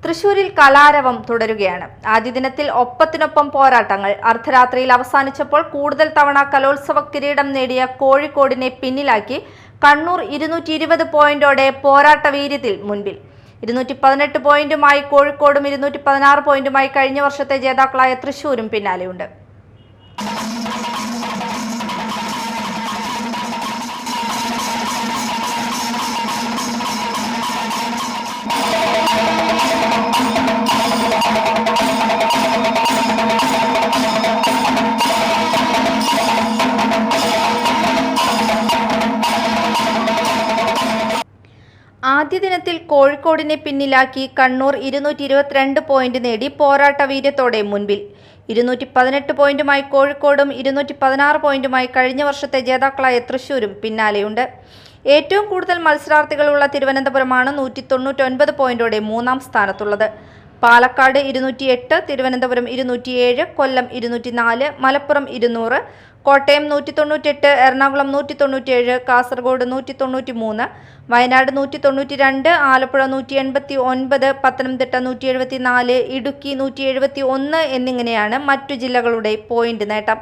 തൃശൂരിൽ കലാരവം തുടരുകയാണ്. ആദ്യ ദിനത്തിൽ ഒപ്പത്തിനൊപ്പം പോരാട്ടങ്ങൾ. അർദ്ധരാത്രിയിൽ അവസാനിച്ചപ്പോൾ കൂടുതൽ തവണ കലോത്സവ കിരീടം നേടിയ കോഴിക്കോടിനെ പിന്നിലാക്കി കണ്ണൂർ 220 പോയിന്റോടെ പോരാട്ട വീര്യത്തിൽ മുൻപിൽ. 218 പോയിന്റുമായി കോഴിക്കോടും 216 പോയിന്റുമായി കഴിഞ്ഞ വർഷത്തെ ജേതാക്കളായ തൃശൂരും പിന്നാലെയുണ്ട്. ആദ്യ ദിനത്തിൽ കോഴിക്കോടിനെ പിന്നിലാക്കി കണ്ണൂർ 222 പോയിന്റ് നേടി പോരാട്ട വീര്യത്തോടെ മുൻപിൽ. 218 പോയിന്റുമായി കോഴിക്കോടും 216 പോയിന്റുമായി കഴിഞ്ഞ വർഷത്തെ ജേതാക്കളായ തൃശൂരും പിന്നാലെയുണ്ട്. ഏറ്റവും കൂടുതൽ മത്സരാർത്ഥികളുള്ള തിരുവനന്തപുരമാണ് 199 പോയിന്റോടെ മൂന്നാം സ്ഥാനത്തുള്ളത്. പാലക്കാട് 208, തിരുവനന്തപുരം 207, കൊല്ലം 204, മലപ്പുറം 200, കോട്ടയം 198, എറണാകുളം 197, കാസർഗോഡ് 193, വയനാട് 192, ആലപ്പുഴ 189, പത്തനംതിട്ട 174, ഇടുക്കി 171 എന്നിങ്ങനെയാണ് മറ്റു ജില്ലകളുടെ പോയിന്റ് നേട്ടം.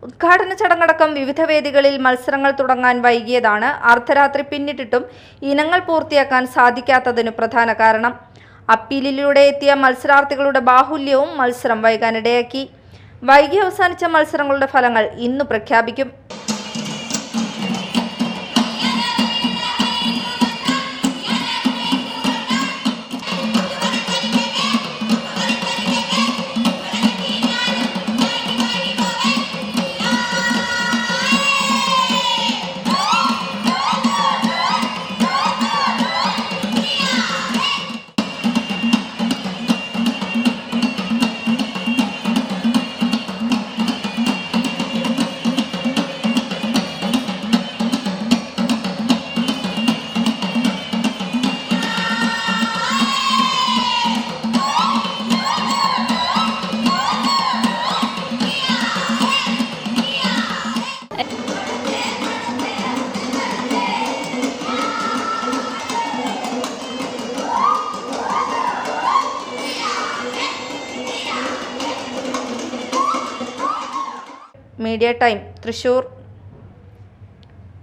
ഉദ്ഘാടന ചടങ്ങടക്കം വിവിധ വേദികളിൽ മത്സരങ്ങൾ തുടങ്ങാൻ വൈകിയതാണ് അർദ്ധരാത്രി പിന്നിട്ടിട്ടും ഇനങ്ങൾ പൂർത്തിയാക്കാൻ സാധിക്കാത്തതിനു പ്രധാന കാരണം. അപ്പീലിലൂടെ എത്തിയ മത്സരാർത്ഥികളുടെ ബാഹുല്യവും മത്സരം വൈകാനിടയാക്കി. വൈകി അവസാനിച്ച മത്സരങ്ങളുടെ ഫലങ്ങൾ ഇന്നു പ്രഖ്യാപിക്കും. Media time, Thrissur.